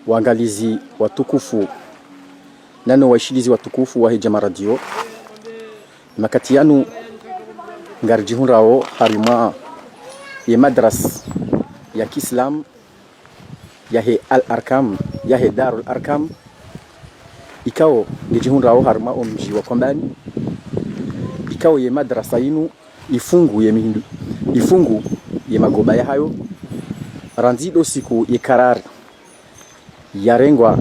waangalizi watukufu nano waishilizi watukufu wa Hejama Radio makati yanu ngarjihunrao harima ye madras ya Kiislam ya he al-Arkam ya he Darul Arkam ikao ngejihunrao harima omji wa Kombani ikao ye madrasa inu ifungu ye mihindu ifungu ye magoba ya hayo ranzido siku ye karar yarengwa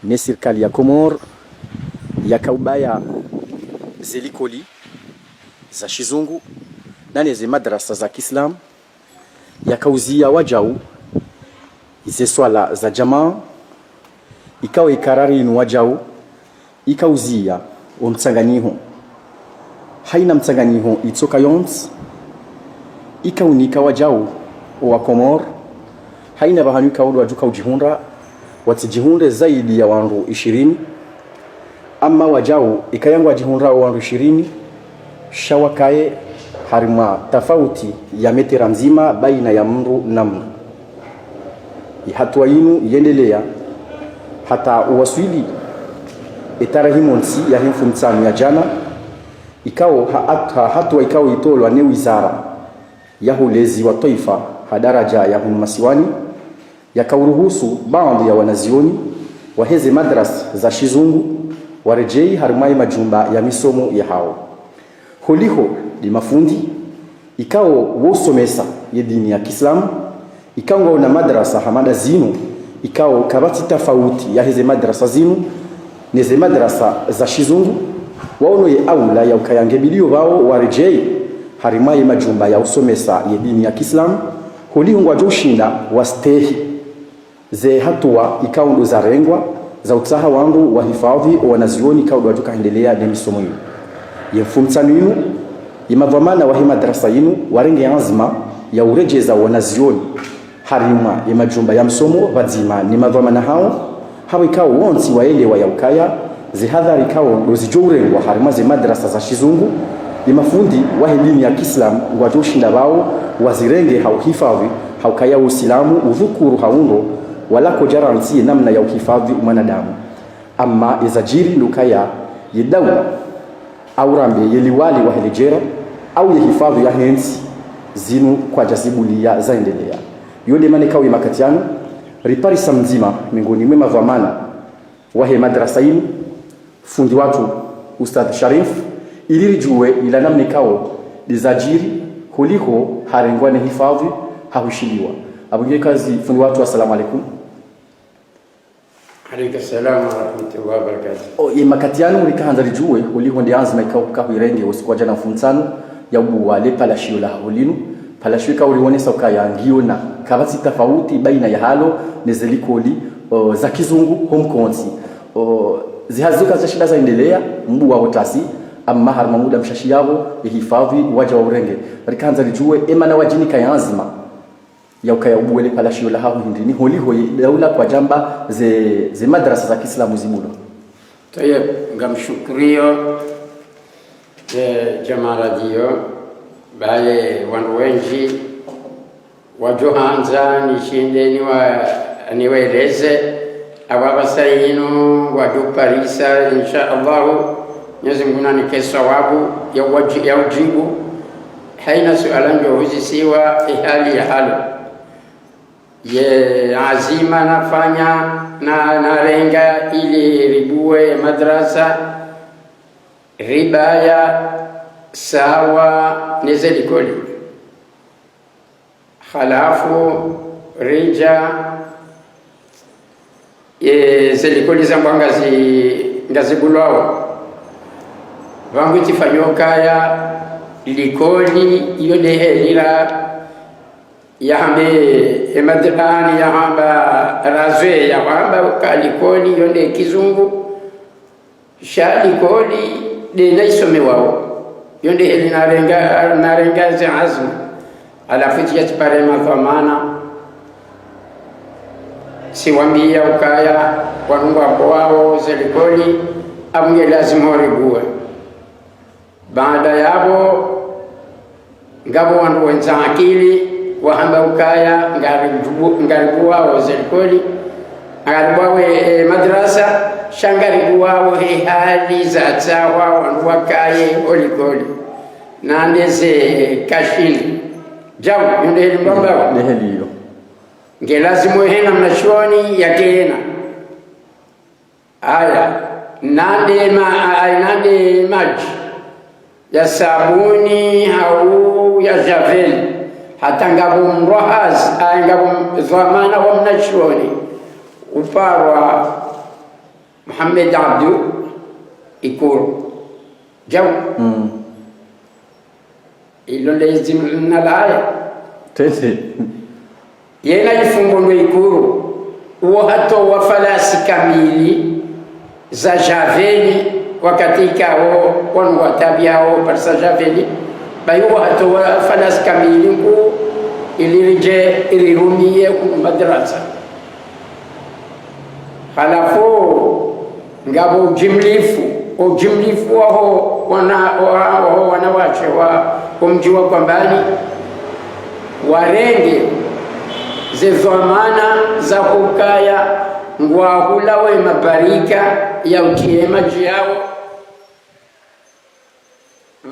ne serikali ya Komor ya kaubaya zelikoli za shizungu nane ze madrasa za Kiislam yakauzia wajau ize swala za jamaa ikawa ikarari inu wajau ikauzia umtsanganiho haina mtsanganiho itsoka yons ikaunika wajau wa Komor haina bahanuka wadu wajuka ujihunra watijihunre zaidi ya wandu 20 ama wajau ikayangwa jihunra wandu 20 shawakae harima tofauti ya metera nzima baina ya mru na mru. Hatua inu iendelea hata uwaswili etarahimonsi ya himfu mtsanu ya jana ikao hatua ikao itolwa ne wizara ya hulezi wa taifa hadaraja ya hunumasiwani yakauruhusu baadhi ya wanazioni waheze madras za shizungu warejei harimai majumba ya misomo ya hao holiho di mafundi ikao wosomesa ye dini ya Kiislamu ikao na madrasa hamada zinu ikao kabati tofauti ya heze madrasa zinu neze madrasa za shizungu waono ye aula ya ukayangebilio wao warejei harimai majumba ya usomesa ye dini ya Kiislamu holiho ngwajoshinda wastehi ze hatua ikao ndo za rengwa za utaha wangu wa hifadhi wanazioni ikao ndo tukaendelea na misomo yenu yefumtsanu yenu imavamana wa madrasa yenu warenge azma ya urejeza wanazioni harima ya majumba ya msomo vazima ni mavamana hao ikao wonsi waelewa ya ukaya zihadhari ikao ndo zijorengwa harima ze madrasa za shizungu imafundi wa dini ya Kiislamu ngwajoshinda wao wazirenge hauhifadhi haukaya uislamu udhukuru haundo wala kujaransi namna ya uhifadhi mwanadamu amma izajiri lukaya yedawa au rambe yeliwali wa helejera au yehifadhi ya hensi zinu kwa jazibulia zaendelea yode manekao imakatiano ripari samzima mingoni mwema vamana wa madrasa yinu fundi watu Ustadh Sharif ilirijue ila namna kao lizajiri kuliko harengwane hifadhi haushiliwa abunge kazi fundi watu assalamu alaikum. Alaykum salaam wa rahmatullahi wa barakatuh. Makatiano likaanza lijue uliko ndi azma ikao kahirenge usiku jana mfuntsano ya ubuwale palashio la hulinu palashio ka ulionesa ukayangio na kabati tofauti baina ya halo nezelikoli za kizungu home county zihazuka za shida zaendelea mbu wa utasi amma harma muda mshashi yao hifadhi waja wa urenge likaanza lijue emana wajini kayanzima ya ukaya ubuwele palashio la hahu hindini holiho daula kwa jamba ze madrasa za Kiislamu zimulo. Tayeb ngamshukuriyo Hejama Radio baye wandu wenji wajohanza nishinde niwaeleze awabasayinu wajuparisa insha Allahu Mwenyezi Mungu anike sawabu ya ujibu haina suala ndio huzisiwa hali ya halo ye azima nafanya na renga ili ribue madrasa ribaya sawa nezelikoli khalafu rija ye zelikoli zambwa ngazibulwao vangu tifanyokaya likoli yode helira yahambe emadrani yahamba razwe yahamba kalikoli yonde kizungu shalikoli de naisome wao yonde heli narenga za azma alafu ya tipare mafamana siwambia ukaya wanungu wao zelikoli abunge lazima waribue baada yabo ngabo wandu wenza akili wahamba ukaya ngaribu wao zelikoli ngaribu wawe madrasa shangaribu wao hali za tsawa wandu wakaye olikoli na ndeze kashini jabu yunde heli mbamba neheliyo nge lazimu hena mnashoni yakena aya nande maji ya sabuni au ya javel hata ngabu mrohaz ngabu zamana wa mnashoni uparwa Muhammad Abdu Ikuru jabu ilo lazim nalaya tete yena ifungo Ikuru uo hato wa falasi kamili za javeli wakati kao wanu watabiao parsa javeli bayo hato wa falasi kamili ku ilirije ilirumie ku madrasa halafu ngabo ujimlifu wao wanawache wa kumjua kwambani warenge zezomana za kukaya ngwahula we mabarika ya utie maji yao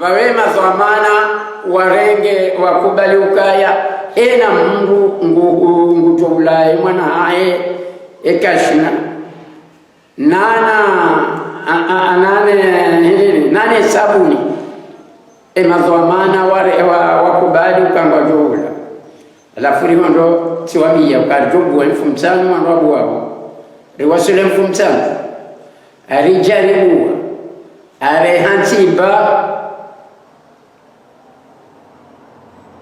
wawe mazomana warenge wakubali ukaya ena Mungu ngutulai mwana hae ekashina nane sabuni mazomana wakubali ukangwa jula alafu rihondo tiwabia ukarjobu mfumtano wandu wabo riwasule mfumtano arijaribu arehantiba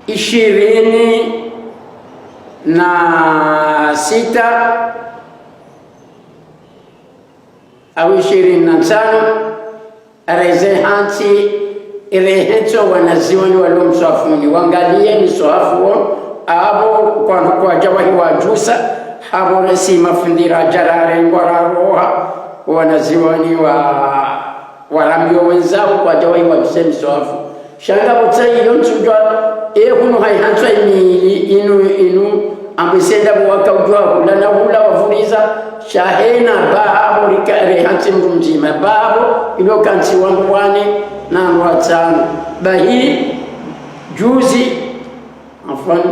26 au 25 arezehanti ireheto wanazioni walomswafuni wangalie ni swafu abo kwa jawahi wajusa abo resi mafundira jarare ngwararoha wanazioni warambio wenzao kwa jawahi wajusemi swafu shanga butsayi yonchujwa ehunu haihanswa imili inu ambisenda buwaka ujwa kulana hula wafuriza shahena babo rikare hansi mrumjima babo ilo kansi wangu wane na mwatano bahi juzi afwan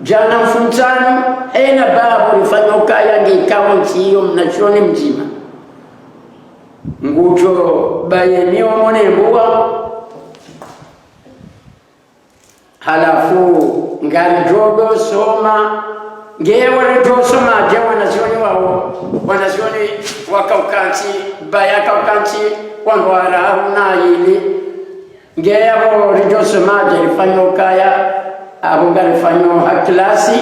jana mfumtano hena babo rifanya ukaya ngikawa nchiyo mnachoni mjima ngucho bayeniwa mwone mbuwa halafu ngari jodo soma ngewale josoma je wanazioni wao wanazioni wakaukanti bayaka ukanti wangwara una yili ngeyabo rijosoma je rifanyo kaya abo ngari fanyo haklasi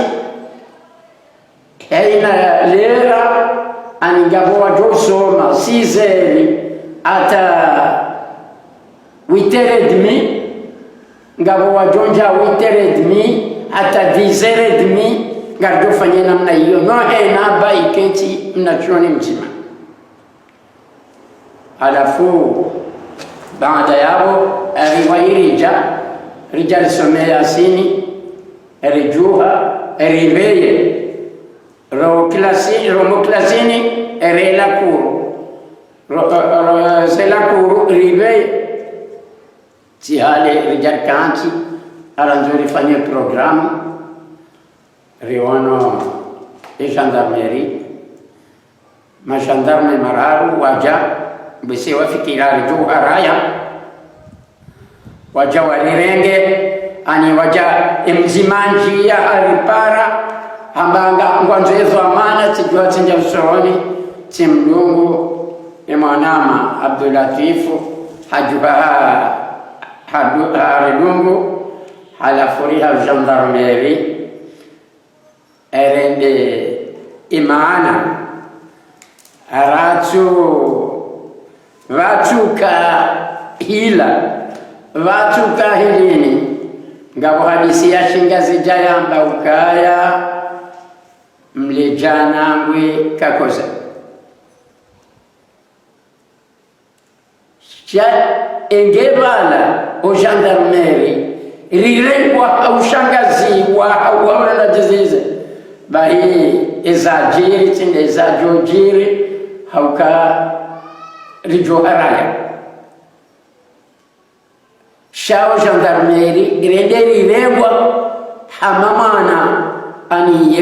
heina lera aningabo wajosoma sizeli ata witeredmi ngabo wajonja 8h30 hata 10h30 ngardo fanya namna hiyo no hena baiketi mnachoni mzima halafu baada yao riwairija rijal somea sini rijuha ribeye ro klasini rela kuru sela kuru ribeye tihale rijal kanti aranzuri fanya programu riwano gendarmerie gendarme mararu waja bese wafikira rijo araya waja walirenge ani waja mzimanji ya alipara hambanga ngwanzezo amana tijua tinja usoni timdungu emanama Abdulatifu hajuha haridungu halafuriha gendarmerie erende imana aratu watuka hila watuka hilini ngabo hadisi ya shingazi jayamba ukaya mlejana ngwe kakoza cha engebala o gendarmerie rirengwa au shangaziwa au wala jizize bahi ezajiri tinde ezajojiri hauka rijoharaya shao gendarmerie grederi rirengwa hamamana ani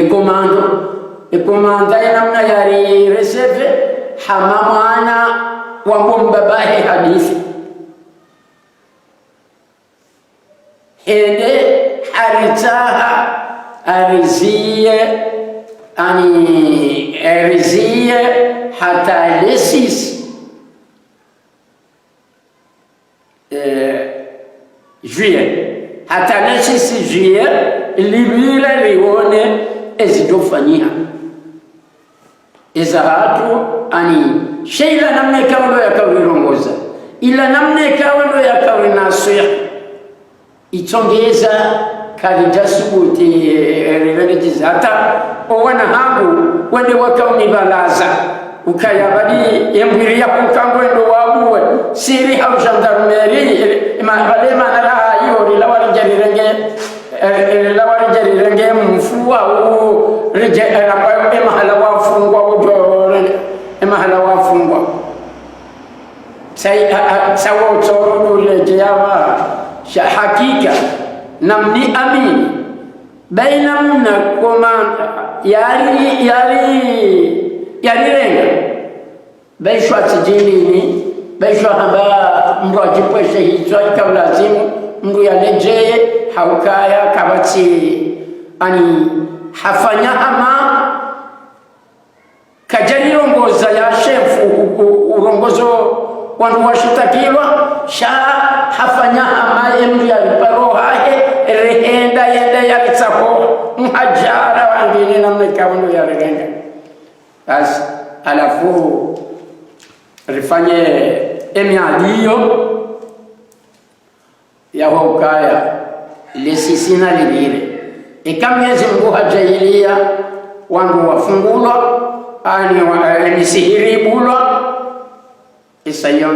ekomanda namna yari reserve hamamana wambombabahe hadithi ende haritaha arizie ani arizie hata lesis juillet hata lesis juillet libira lione ezidofanyia ezahatu ani sheila namne kawlo yakawirongoza ila namne kawlo yakawinasir itongeza kalijasubuti revenjiza hata owana hangu wende wakauni balaza ukayabadi yembiri yakukangwendo wabuwe siri hau gendarmerie malema nala yori lawari jarirenge mfua u rije mahala wafungwa ujore mahala wafungwa sawo tsoro leje yawa hakika namni amini bainamna komanda yari renga baishwa tijini baishwa hamba mroji pweshe hichwa ikawlazimu mru ya lejeye haukaya kabati ani hafanya hama kajaliongoza ya shefu urongozo wandu washitakilwa sha hafanya hama mru ya liparohahe rehenda yenda ya litsako mhajara wangini na mekawano ya renga basi alafu rifanye emiadiyo ya hokaya lesisina libire ikamyezi Mungu hajailia wangu wafungulwa ani nisihiribulwa isayo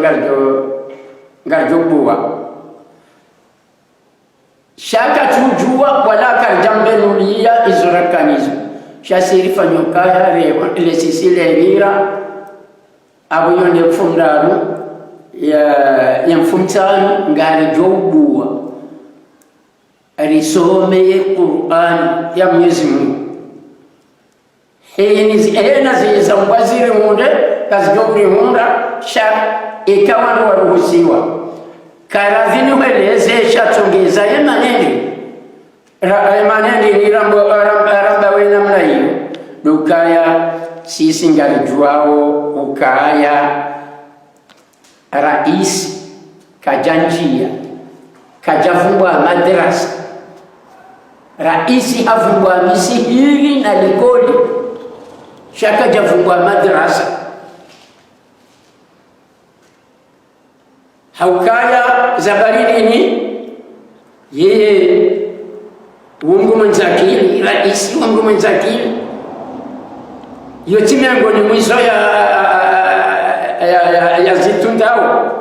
ngarjo buwa shaka tujua wala karjambenulia izorakanizo shasiri fanyokaya lesisile libira abo yone fundaru ya mfumtano ngari jobuwa arisomeye Qur'an ya Mwenyezi Mungu hena ziza waziri munde kazijobri munda sha ikawa ndo waruhusiwa karazini weleze shatongeza maneni ni ramba wena mna hiyo dukaya sisi ngalijuao ukaya rais kajanjia kajavumbwa madrasa rais havumbwa misihiri na likoli shaka javumbwa madrasa haukaya zabarini yeye uongo mwenzakili rais uongo mwenzakili yote miongoni mwizo ya zitundao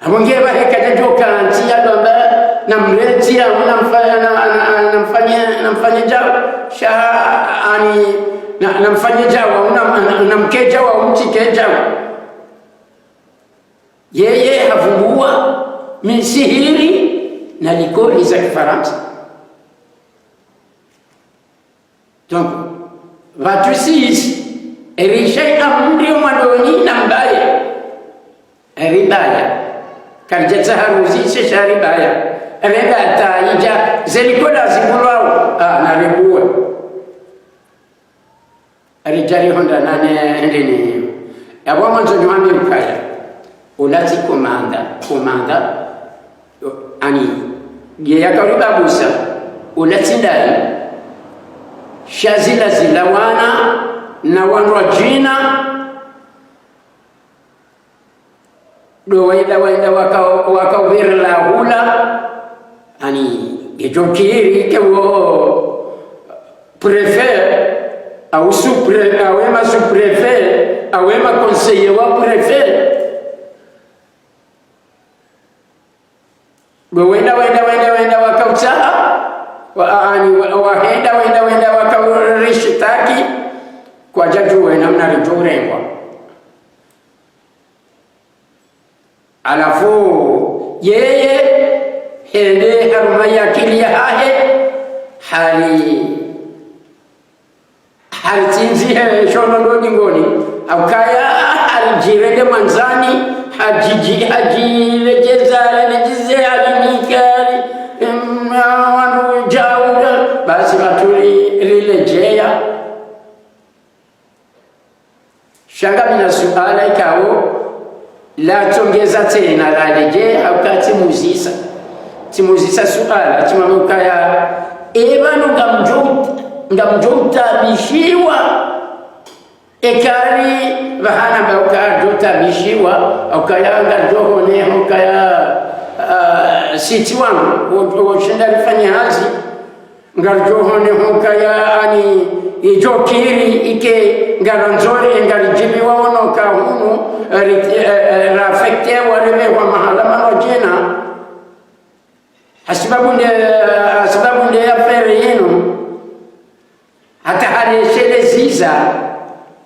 amongeba heka joka ntia domba na mretia namfanya jawa sha ani namfanya jawa namkeja wa mtikeja yeye havumbua misihiri na likoli za Kifaransa. Donc watu sisi erishai amri mwadoni na mbaya ribaya karjeta haruzi sesha ribaya reba taija zelikola zibulao na rebuwe arijari honda nane ndeni yabo manzo nyambi ukaya ulati komanda ani ya kariba busa ulati ndani shazila zilawana na wanrajina do waida wakawirla hula ani ejokiri kewo prefet au sous-prefet awema sous-prefet awema conseiller wa prefet kwa jajue namna rijurengwa. Alafu yeye hende haruma yakili ya hahe hali tinzi shono ndo ngoni au kaya halijirege manzani hajilejeza lejize alimikali wanu jauda basi matuli rilejea. Shanga mina suala ikawo la tongeza tena la leje au kati muzisa suala timamukaya ebanu ngamjota bishiwa ekari bahana bauka jota bishiwa au kaya ngajohone au kaya siti wangu woshinda lifanya hazi ngarjohone au kaya ani ijokiri ike ngaranzore ngarijibiwa ono ka hunu rafekte wareme wa mahala manojena asibabu nde ya fere yenu hata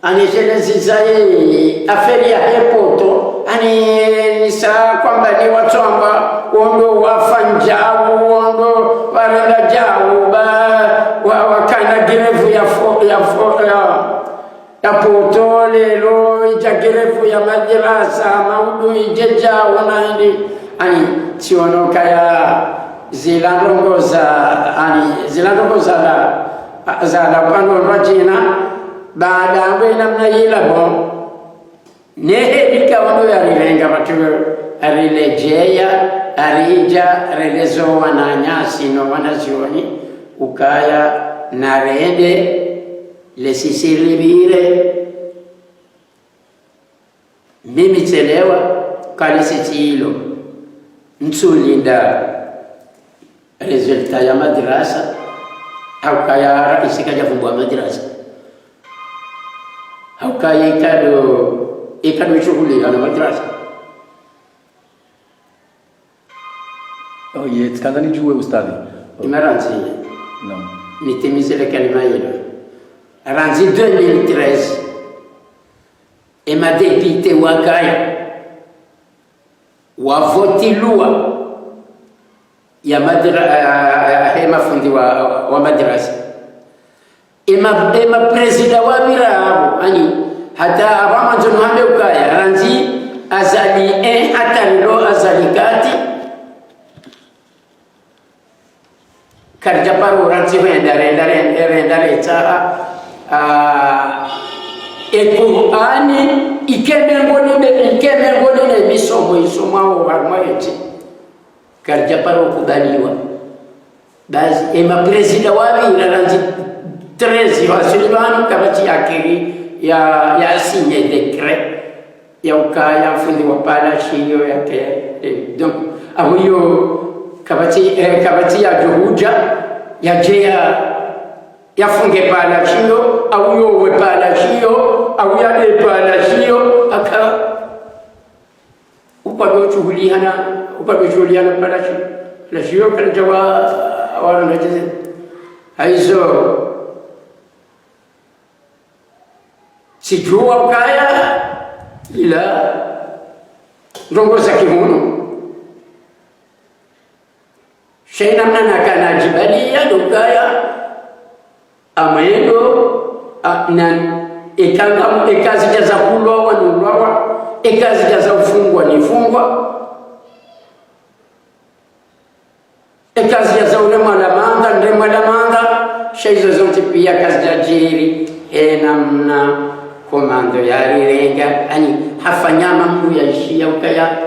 aneshele ziza ye aferi ya hepoto nisa kwamba ni watu amba wondo wafanjawu wondo warenda jawu wakana girevu ya poto lelo ija girevu ya madrasa maudu ijejawu naindi tionoka ya zilandongoza za pano rajina baada ya namna yila bon nehedika wano ya rilenga watu arilejea arija relezo wananyasi no wanazioni ukaya narende lesisiribire mimi telewa kalisitilo nsulinda resulta ya madrasa au kaya isikaja fungua madrasa au kaya ikado shughuli na madrasa. Oh ye tkanza nijue ustadi imaranzi no nitimize le kalima hilo ranzi 2013 ema dépité wakaya wavoti lua ya hema fundi wa madrasa ema presida wa mirabu hata abama njono hambe ukaya ranzi azali hata nilo azali kati karja paru ranzi rendare taa Qur'ani ikemengoni ne misomo isomao harmaiti karja paru kubaliwa basi ema presida wabi ranzi 13 wa Suleiman kabati akiri ya signe decret ya ukaya fundi wa pala shio yake donc ahuyo kabati ya juhuja ya jea ya funge pala shio ahuyo we pala shio au ya de pala shio aka upado chuhuliana pala shio la shio kala jawa wala najize haizo sijua ukaya ila ndongo za kihuno shaina mnana kana jibalia dukaya amendo nan ekazi jaza kulwa wanulwa ekazi jaza ufungwa nifungwa ekazi jaza ulema la manga shaizo zonte pia kazi jajiri namna komando ya rirenga hafanyama mtu yaishia ukaya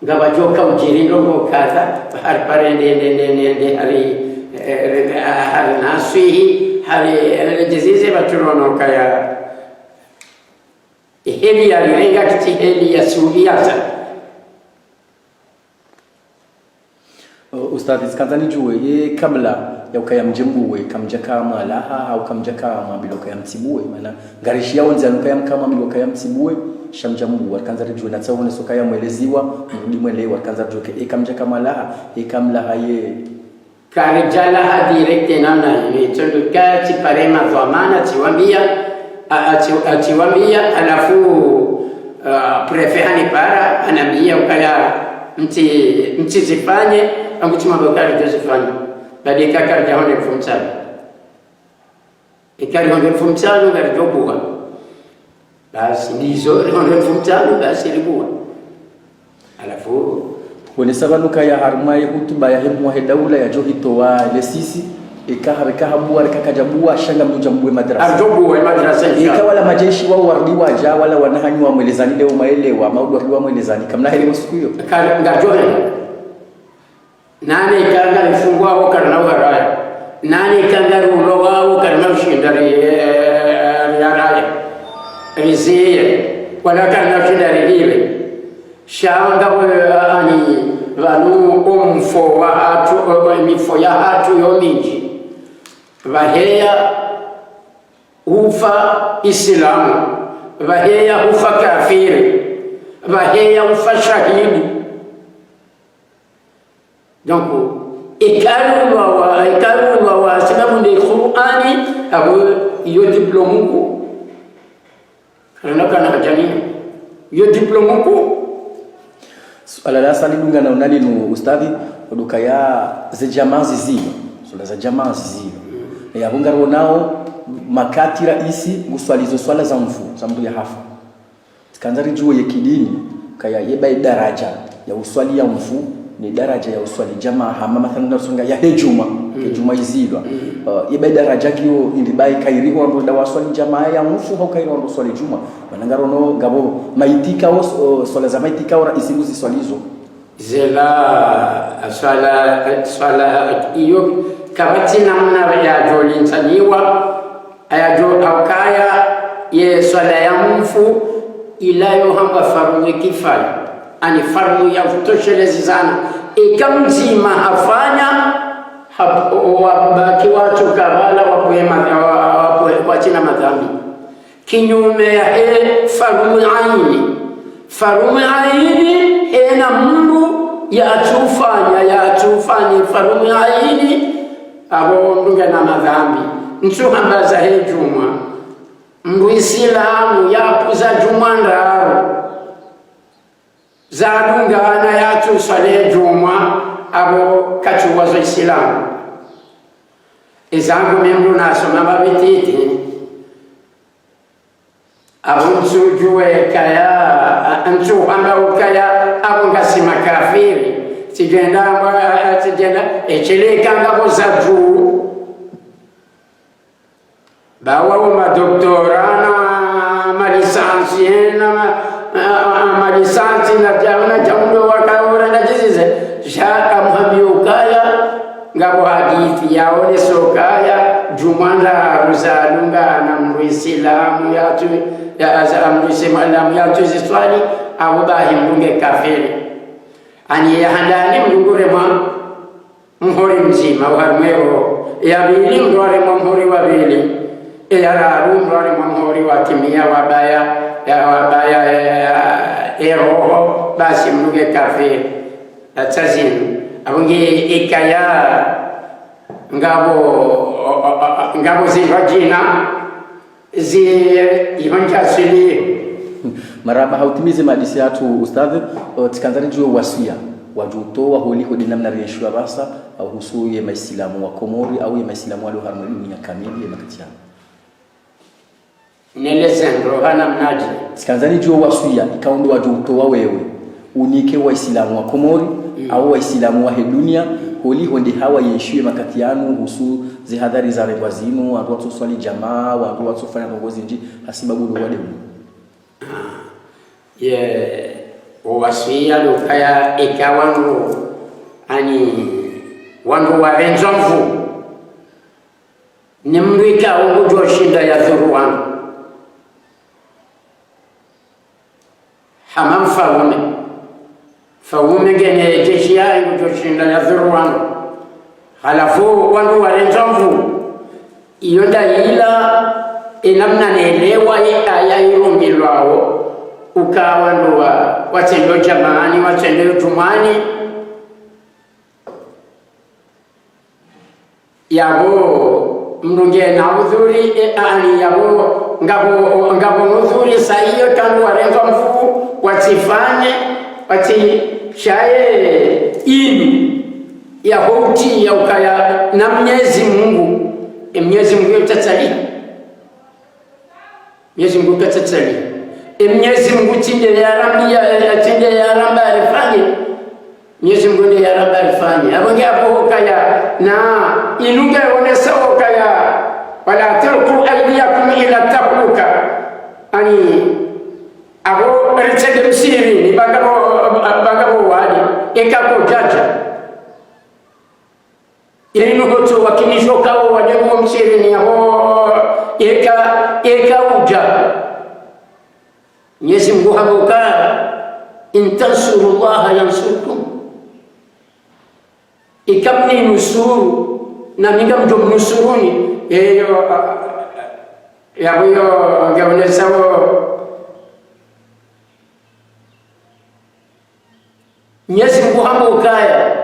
ngabajoka ujirindo ngokaza hari parende hari nasihi hari jizize baturono kaya heli ya rirenga kiti heli ya suhiaza. Ustadi skazani juwe ye kamla ya ukaya mjembuwe kamja kama laha au kamja kama biloka ya mtibuwe maana garishi yao nzia ukaya kama biloka ya mtibuwe shamjambu wakanza juwe na tsaone sokaya mweleziwa mrudi mwelewa kanza juwe kamja kama laha kamla haye karijala ha direct namna ni tundu kati parema dhamana tiwambia atiwambia alafu prefe hanipara anambia ukaya mti zifanye anguti mabakari tuzifanye badika karja hone fumtsalo ikari hone fumtsalo ngari jobuwa basi ndizo hone fumtsalo basi libuwa alafu wone sabanuka ya harmaye hutuba ya hemu wa daula ya johito wa lesisi ikahabuwa kakajabuwa shanga mduja mbwe madrasa arjobuwa madrasa wala majeshi wao wardi waja wala wanahanyi wa mwelezani leo maelewa maudu wardi wa mwelezani kamna heli siku hiyo ngajohe nani kanga ifungwa wao kana waraya nani kanga rulo wao kana ushindari ya raya rizie wala kana ushindari ile shanga ani vanu umfo wa hatu mifo ya hatu yomiji vaheya ufa islamu vaheya ufa kafiri vaheya ufa shahidi donc ikarulwa wa sababu ndi Qur'ani abo iyo diplomuko kana jamii iyo diplomuko alala sali dunga na unali no ustadhi oduka ya ze jamaa zizi sura za jamaa zizi ya bungaro nao makati raisi guswalizo swala za mfu za mtu ya hafa kanzari juo ya kidini kaya yeba daraja ya uswali ya mfu ni daraja ya uswali jamaa hama mathalan nasunga ya hejuma hejuma izilwa yeba daraja kiyo indibai kairi ho ndo dawaswali jamaa ya mfu ho kairi ndo swali juma manangaro no gabo maitika swala za maitika ora isinguzi swalizo zela swala iyo kabati namna ya jolinsaniwa aya jo akaya ye swala ya mfu ilayo hamba farmu kifaya ani farmu ya kutoshelezi sana ikamzima afanya wabaki watu kabala wapo china madhambi kinyume ya farmu aini ena mungu ya atufanya farmu aini abo ndunga na madhambi nsuhambaza hejuma mndu Islamu yapuza juma ndaro zadungana yatu swale juma abo kachuwazo Islamu izangu mimru nasoma babititi abo nsujuwe kaya nsuhamba ukaya abo ngasima kafiri sijenda echeleka ngabo za juu bawa madoktora na malisansi na jaundo wakaora na jizize shaka mhabiukaya ngabo hadithi yaone sokaya jumanda ruzalunga na muislamu yatu ya muislamu yatu ziswali abo bahimbunge kafiri ani yahandani mdungure mhori mzima uharumero yabili mdware mhori wabili yararu mdware mhori watimia wabaya eroho basi mduge kafiri atazini abungi ikaya ngabo zivajina ivanja sili maraba hautimize madisi yatu ustadhi tikanzani juu wasia wajuto wa holi hodi namna rieshwa basa au husu ya maislamu wa Komori au ya maislamu wa harmoni ya kamili ya makatiana nelezendro hana mnaji tikanzani juu wasia ikaundo wajuto wa wewe unike waislamu wa Komori au waislamu wa dunia holi hondi hawa yeshwe makatiano husu zihadhari za rebwazinu watu watuswali jamaa watu watufanya ngozi nji hasibabu wale ye wasia lukaya ikawangu ani wangu warenzomvu nimrika ugujwa shinda ya dhuru wangu hamam faume gene jeshi ya ugujwa shinda ya dhuru wangu halafu wangu warenzomvu iyo ndaila inamna nelewa aya irungilwao ukawa ndo watendo jamani watendo tumani yabo mrunge na udhuri ani yabo ngabo udhuri saiyo tangu warenzo mfu watifanye wati shaye ini ya hoti ya ukaya na Mwenyezi Mungu yotatsalia Mwenyezi Mungu yotatsalia Mwenyezi Mungu tinde ya ramba alifanye Mwenyezi Mungu ndiye ya ramba alifanye abonge hapo ukaya na inunge onesa ukaya wala tulqu aydiyakum ila tahluka ani abo ritege msiri ni bagabo wadi ekako jaja ili nukoto wakinishoka wajego msiri ni abo eka uja Mwenyezi Mungu haboka intansurullaha yansurkum ikamni nusuru na minga mnusuruni yabuyo ngaonesawo Mwenyezi Mungu hamukaya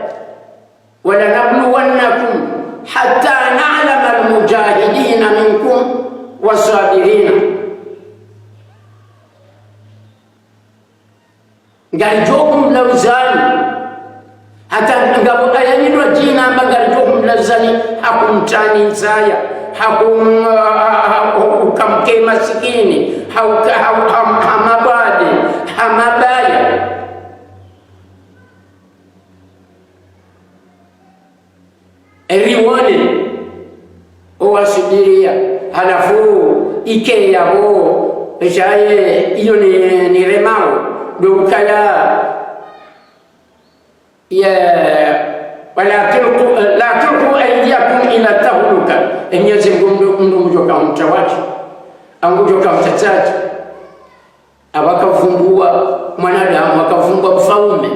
wala nabluwannakum hatta na'lama almujahidina minkum wasabirina ngalijokum lauzani hata ngabo ayanyinwa jina mbangalijokum lauzani hakumtani nzaya hakumke masikini hamabade hamabaya riwone owasubiria halafu ike yabo ejaye iyo ni remao dokaya ya wala tulqu aydiyakum ila tahluka Mwenyezi Mungu mjoka mtawaji angujoka mtataji abakavumbua mwanadamu akavumbua mfaume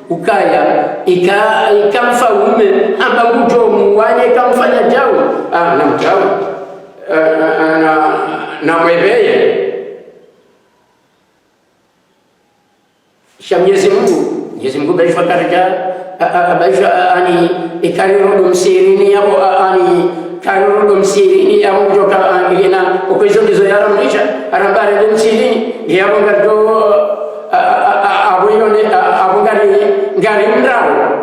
ukaya ikamfaume amba ngujomu wanye kamfanya jawu na mjawu na mwebeye Mwenyezi Mungu baisha karja baisha ani ikariro msirini yabo ani kariro msirini yabo joka ina okwezo ndizo yaramlisha arambare msirini yabo ngado abuyone abungari ngari mrao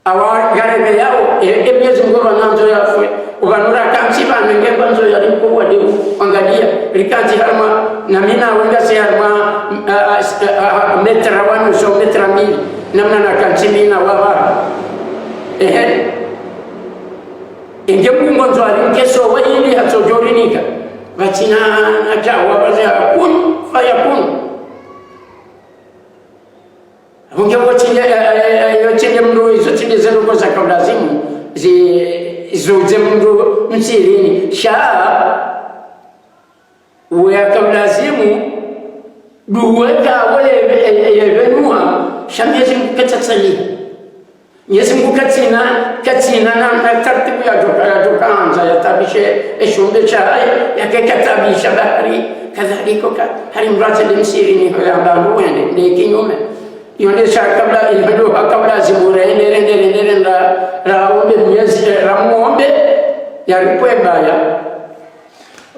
awa ngari yao Mwenyezi Mungu ananzo yafwe uganura kanchi bana ngemba nzo yaliko wadi angalia rikati harma na mina wenda si harma metra wanu so metra mili namna na kanchi mina wawa inge Mungu nzo alinkeso wajili hatojorinika batina ajawa bazia kun fayakun Mungu wote yote mndo zote ndizo kwa sababu lazimu zote mndo msirini sha uyakablazimu duweka wale yevenua Mwenyezi Mungu katatsali Mwenyezi Mungu katina na taratibu ya tokanza ya tabishe eshumbe chai yake katabisha bahari kadhalika hali mrate msirini ya bandu wende ni kinyume yonde shakabla ilhadu hakabla zimure nderende raombe Mwenyezi ramuombe yalipwebaya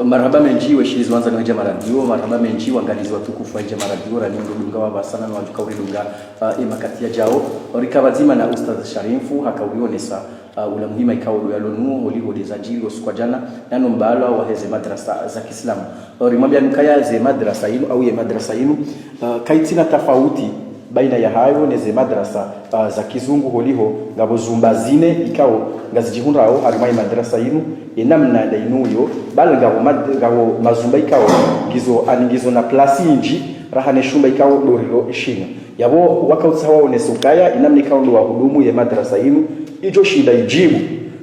marhaba menji washirizi wanza na Jama Radio marhaba menji wangalizi watukufu wa Jama Radio ranindo dunga wa sana na wajuka uridunga imakatia jao orikabazima na Ustadh Sharifu hakaulionesa ula muhima ikaudo yalonu holi za jiri kwa jana nano mbala wa heze madrasa za Kiislamu orimwambia mkaya ze madrasa yinu au ye madrasa yinu kaitina tofauti baina ya hayo neze madrasa za kizungu holiho ngabo zumba zine ikao ngazijihunrao harimai madrasa yinu enamna da inuyo bal ngabo mazumba ikao ngizo na plasi inji rahane shumba ikao dorilo ishina yabo wakautsawa onesukaya inamna ikao ndo wahudumu ya madrasa yinu ijo shida ijibu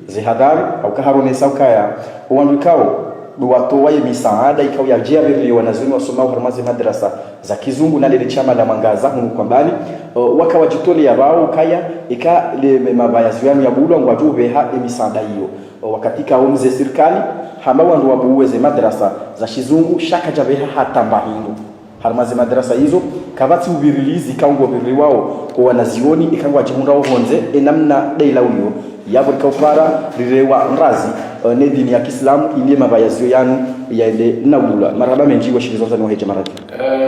zihadhari au kaharonesa ukaya wanukao watoa ya misaada ikao ya jia wanazuni wasomao harmazi madrasa za kizungu na lile chama la Mwangaza hunu kwa mbali wakawajitole ya wao kaya ika le mabayazi yanu ya bulu wangu wajube ha misaada hiyo wakatika umze serikali hama wandu wabuweze madrasa za kizungu shaka jabeha hata mbahindu harmaze madrasa hizo kavati ubirilizi kango birili wao wanazioni ikangwa jihunda honze enamna daila uyo yabo kaufara rirewa nrazi ne dini ya Kiislamu ile mabayazio yanu yaende naula marhaba menji wa shirizo za Heja Maradio.